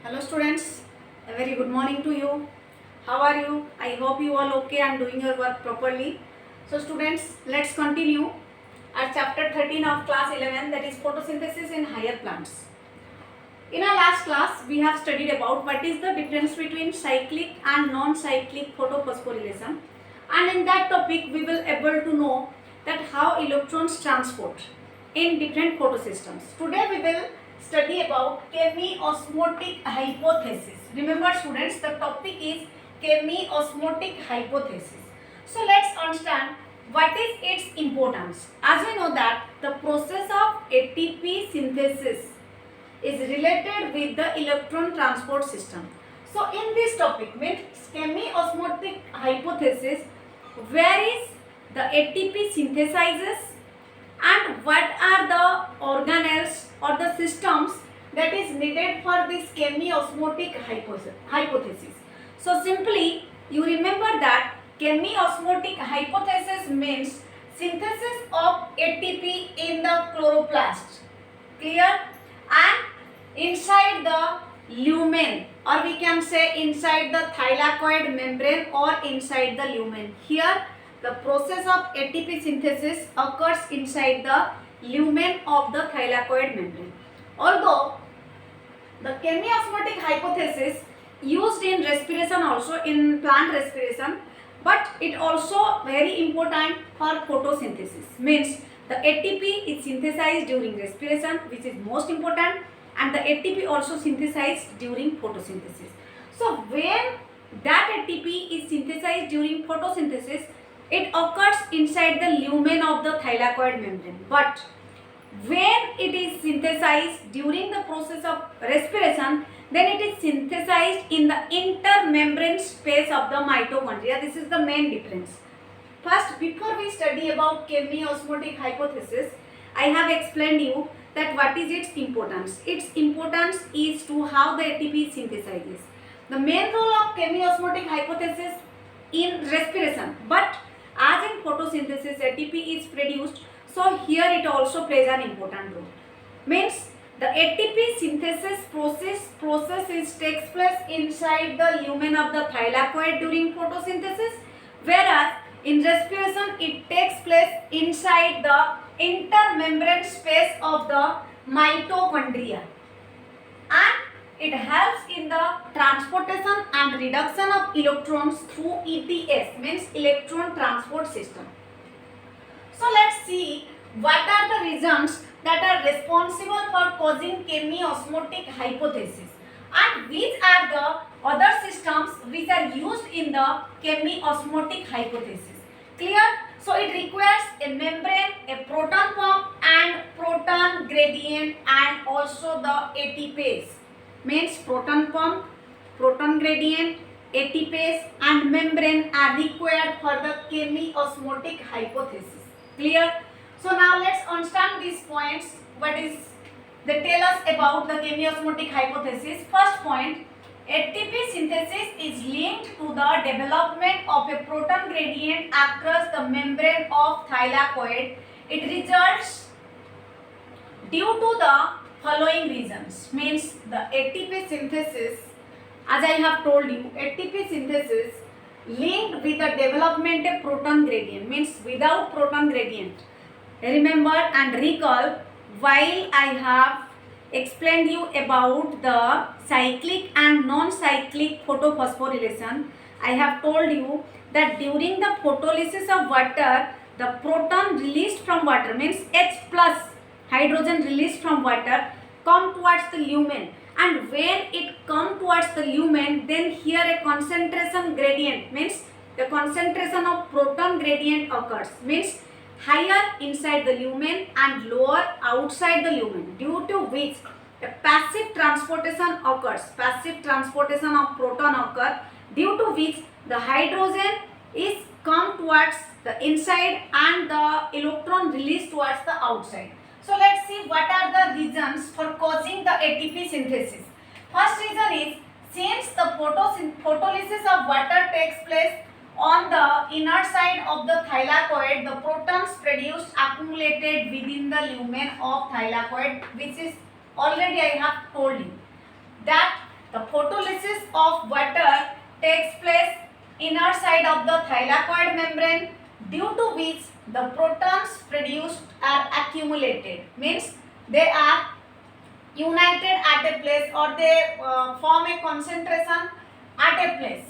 Hello students, a very good morning to you. How are you? I hope you all okay and doing your work properly. So students, let's continue our chapter 13 of class 11, that is photosynthesis in higher plants. In our last class, we have studied about what is the difference between cyclic and non-cyclic photophosphorylation, and in that topic we will able to know that how electrons transport in different photosystems. Today we will study about chemiosmotic hypothesis. Remember students, the topic is chemiosmotic hypothesis. So let's understand what is its importance. As we know that the process of ATP synthesis is related with the electron transport system. So in this topic means chemiosmotic hypothesis, where is the ATP synthesizes and what are the organelles or the systems that is needed for this chemiosmotic hypothesis. So simply you remember that chemiosmotic hypothesis means synthesis of ATP in the chloroplast. Clear? And inside the lumen, or we can say inside the thylakoid membrane or inside the lumen. Here the process of ATP synthesis occurs inside the lumen of the thylakoid membrane. Although the chemiosmotic hypothesis used in respiration, also in plant respiration, but it also very important for photosynthesis. Means the ATP is synthesized during respiration, which is most important, and the ATP also synthesized during photosynthesis. So when that ATP is synthesized during photosynthesis, it occurs inside the lumen of the thylakoid membrane. But when it is synthesized during the process of respiration, then it is synthesized in the intermembrane space of the mitochondria. This is the main difference. First, before we study about chemiosmotic hypothesis, I have explained you that what is its importance. Its importance is to how the ATP synthesizes. The main role of chemiosmotic hypothesis in respiration, but as in photosynthesis ATP is produced, so here it also plays an important role. Means the ATP synthesis process takes place inside the lumen of the thylakoid during photosynthesis, whereas in respiration it takes place inside the intermembrane space of the mitochondria, and it helps in the transportation and reduction of electrons through ETS, means electron transport system. So let's see what are the reasons that are responsible for causing chemiosmotic hypothesis and which are the other systems which are used in the chemiosmotic hypothesis. Clear? So it requires a membrane, a proton pump and proton gradient, and also the ATPase. Means proton pump, proton gradient, ATPase and membrane are required for the chemiosmotic hypothesis. Clear? So now let's understand these points. What is they tell us about the chemiosmotic hypothesis. First point, ATP synthesis is linked to the development of a proton gradient across the membrane of thylakoid. It results due to the following reasons. Means the ATP synthesis, as I have told you, ATP synthesis linked with the development of proton gradient, means without proton gradient. Remember and recall, while I have explained you about the cyclic and non-cyclic photophosphorylation, I have told you that during the photolysis of water, the proton released from water, means H plus hydrogen released from water, come towards the lumen, and when it come towards the lumen, then here a concentration gradient, means the concentration of proton gradient occurs, means higher inside the lumen and lower outside the lumen, due to which a passive transportation occurs, passive transportation of proton occur, due to which the hydrogen is come towards the inside and the electron released towards the outside. So let's see what are the reasons for causing the ATP synthesis. First reason is, since the photolysis of water takes place on the inner side of the thylakoid, the protons produced accumulated within the lumen of thylakoid, which is already I have told you that The photolysis of water takes place inner side of the thylakoid membrane, due to which the protons produced are accumulated. Means they are united at a place, or they form a concentration at a place.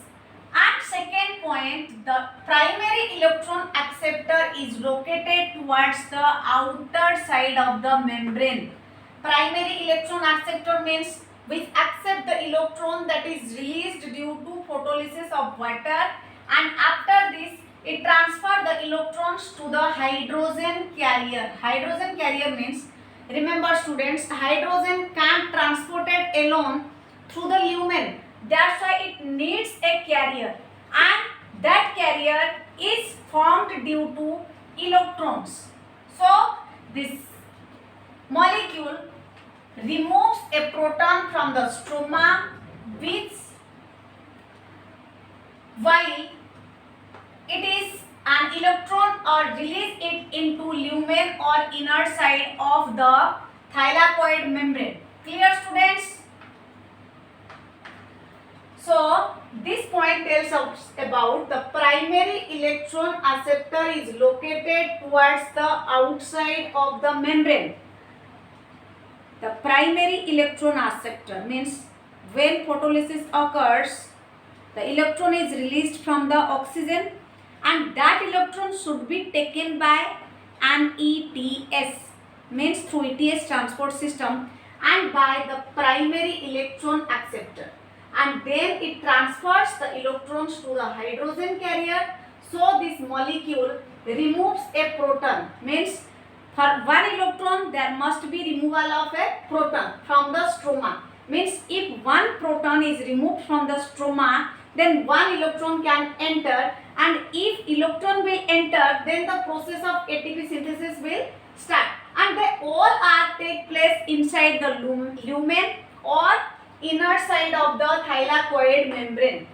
At second point, the primary electron acceptor is located towards the outer side of the membrane. Primary electron acceptor means which accept the electron that is released due to photolysis of water, and after this it transfer the electrons to the hydrogen carrier. Hydrogen carrier means, remember students, hydrogen can't transported alone through the lumen. That's why it needs a carrier, and that carrier is formed due to electrons. So this molecule removes a proton from the stroma, which while it is an electron, or release it into lumen or inner side of the thylakoid membrane. Clear students? So this point tells us about the primary electron acceptor is located towards the outside of the membrane. The primary electron acceptor means when photolysis occurs, the electron is released from the oxygen, and that electron should be taken by an ETS, means through ETS transport system, and by the primary electron acceptor, and then it transfers the electrons to the hydrogen carrier. So this molecule removes a proton, means for one electron there must be removal of a proton from the stroma. Means if one proton is removed from the stroma, then one electron can enter, and if electron will enter, then the process of ATP synthesis will start, and they all are take place inside the lumen or inner side of the thylakoid membrane.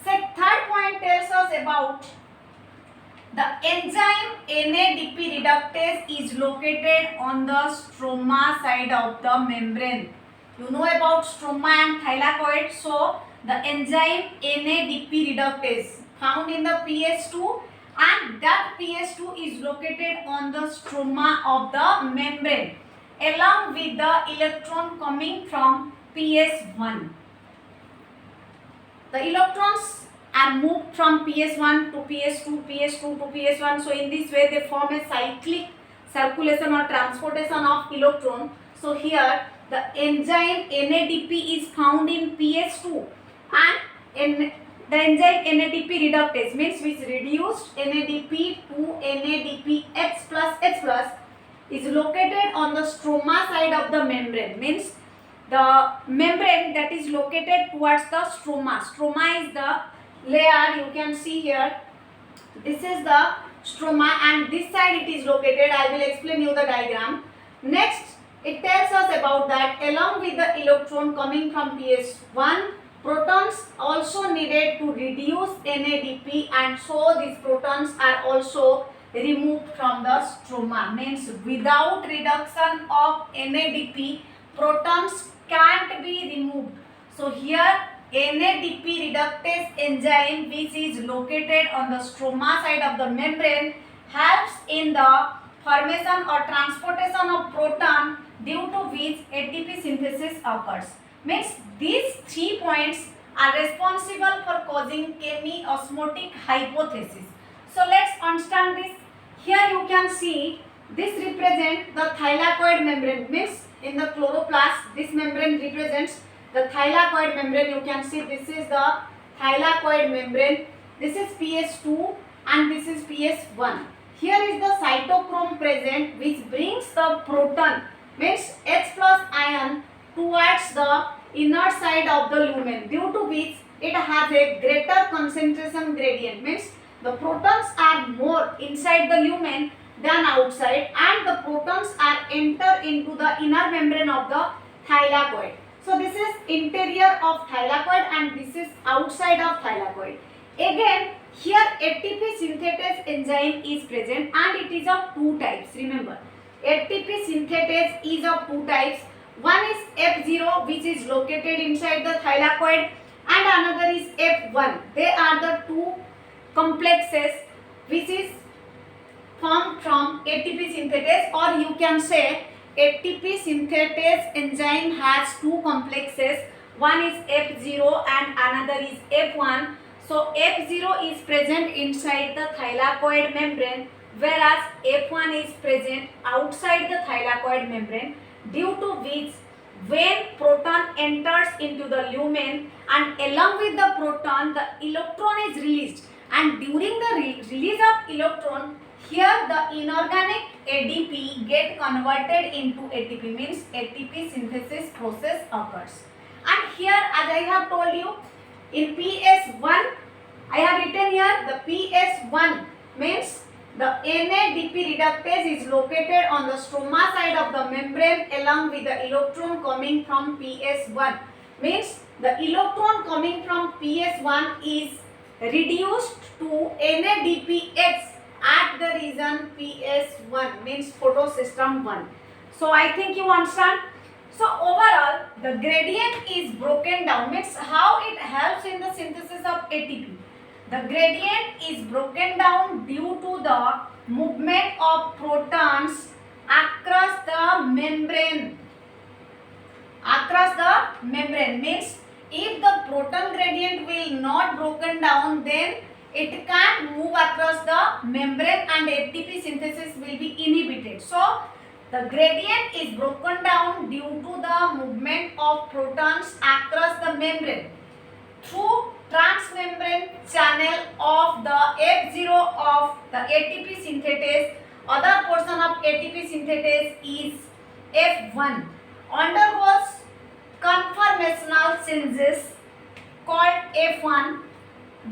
So third point tells us about the enzyme NADP reductase is located on the stroma side of the membrane. You know about stroma and thylakoid. So the enzyme NADP reductase found in the PS2, and that PS2 is located on the stroma of the membrane along with the electron coming from PS1. The electrons are moved from PS1 to PS2, PS2 to PS1. So in this way they form a cyclic circulation or transportation of electron. So here the enzyme NADP is found in PS2, and the enzyme NADP reductase means which reduced NADP to NADPH plus H plus is located on the stroma side of the membrane. Means the membrane that is located towards the stroma. Stroma is the layer you can see here. This is the stroma, and this side it is located. I will explain you the diagram. Next, it tells us about that along with the electron coming from PS1, protons also needed to reduce NADP, and so these protons are also removed from the stroma. Means without reduction of NADP, protons can't be removed. So here NADP reductase enzyme, which is located on the stroma side of the membrane, helps in the formation or transportation of proton, due to which ATP synthesis occurs. Means these 3 points are responsible for causing chemiosmotic hypothesis. So let's understand this. Here you can see this represents the thylakoid membrane. Means in the chloroplast this membrane represents the thylakoid membrane. You can see this is the thylakoid membrane. This is PS2 and this is PS1. Here is the cytochrome present, which brings the proton, means H plus ion, towards the inner side of the lumen, due to which it has a greater concentration gradient. Means the protons are more inside the lumen than outside, and the protons are enter into the inner membrane of the thylakoid. So this is interior of thylakoid and this is outside of thylakoid. Again, here ATP synthetase enzyme is present, and it is of 2 types. Remember, ATP synthetase is of 2 types. One is F0, which is located inside the thylakoid, and another is F1. They are the two complexes which is formed from ATP synthetase, or you can say ATP synthetase enzyme has two complexes. One is F0 and another is F1. So F0 is present inside the thylakoid membrane, whereas F1 is present outside the thylakoid membrane, due to which when proton enters into the lumen and along with the proton the electron is released, and during the release of electron, here the inorganic ADP get converted into ATP, means ATP synthesis process occurs. And here, as I have told you, in PS1 I have written here the PS1 means the NADP reductase is located on the stroma side of the membrane along with the electron coming from PS1, means the electron coming from PS1 is reduced to NADPH at the region PS1, means photosystem 1. So I think you understand. So overall the gradient is broken down, means how it helps in the synthesis of ATP. The gradient is broken down due to the movement of protons across the membrane. Means if the proton gradient will not broken down, then it can't move across the membrane and ATP synthesis will be inhibited. So the gradient is broken down due to the movement of protons across the membrane through transmembrane channel of the F0 of the ATP synthetase. Other portion of ATP synthetase is F1 undergoes conformational changes called F1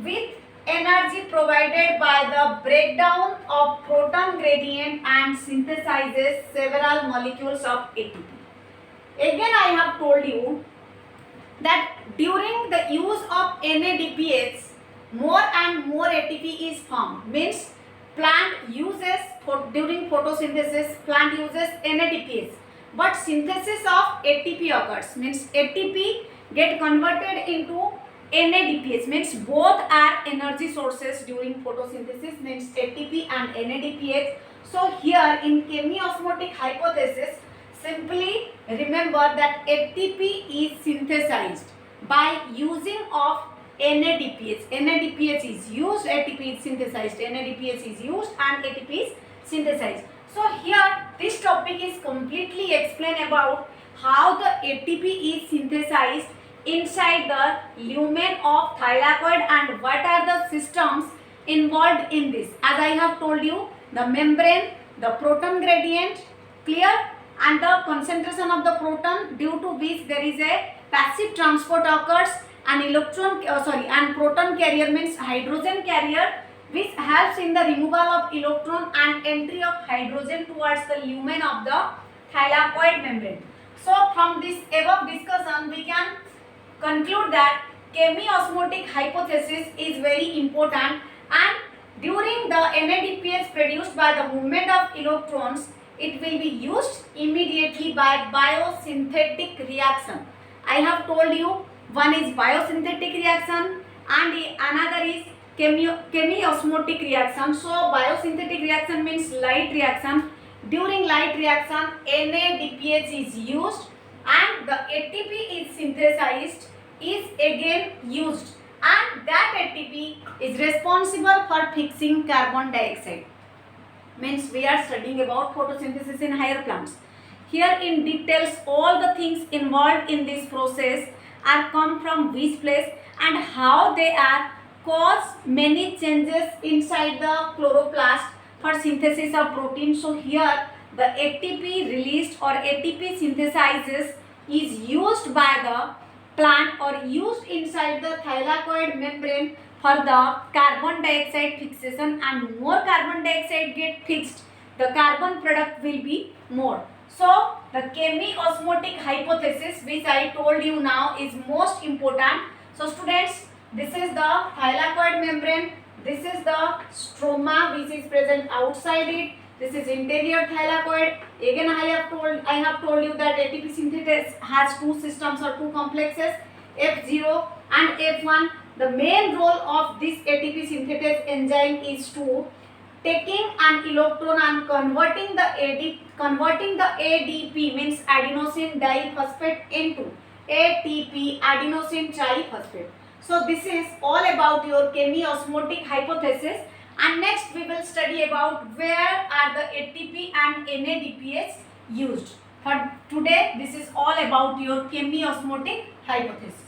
with energy provided by the breakdown of proton gradient and synthesizes several molecules of ATP. Again, I have told you that during the use of NADPH, more and more ATP is formed. Means plant uses during photosynthesis, plant uses NADPH, but synthesis of ATP occurs. Means ATP get converted into NADPH, means both are energy sources during photosynthesis, means ATP and NADPH. So here in chemiosmotic hypothesis, simply remember that ATP is synthesized by using of NADPH. NADPH is used, ATP is synthesized, NADPH is used and ATP is synthesized. So here this topic is completely explained about how the ATP is synthesized inside the lumen of thylakoid and what are the systems involved in this. As I have told you, the membrane, the proton gradient, clear, and the concentration of the proton, due to which there is a passive transport occurs, and and proton carrier means hydrogen carrier, which helps in the removal of electron and entry of hydrogen towards the lumen of the thylakoid membrane. So from this above discussion we can conclude that chemiosmotic hypothesis is very important, and during the NADPH produced by the movement of electrons, it will be used immediately by biosynthetic reaction. I have told you one is biosynthetic reaction and another is chemiosmotic reaction. So biosynthetic reaction means light reaction. During light reaction, NADPH is used and the ATP is synthesized, is again used, and that ATP is responsible for fixing carbon dioxide. Means we are studying about photosynthesis in higher plants. Here in details all the things involved in this process are come from which place and how they are cause many changes inside the chloroplast for synthesis of protein. So here the ATP released or ATP synthesizes is used by the plant or used inside the thylakoid membrane for the carbon dioxide fixation, and more carbon dioxide get fixed, the carbon product will be more. So the chemiosmotic hypothesis which I told you now is most important. So students, this is the thylakoid membrane, this is the stroma which is present outside it, This is interior thylakoid. Again, I have told you that ATP synthase has two systems or two complexes, F0 and F1. The main role of this ATP synthase enzyme is to taking an electron and converting the ADP means adenosine diphosphate into ATP, adenosine triphosphate. So this is all about your chemiosmotic hypothesis, and next we will study about where are the ATP and NADPH used. For today this is all about your chemiosmotic hypothesis.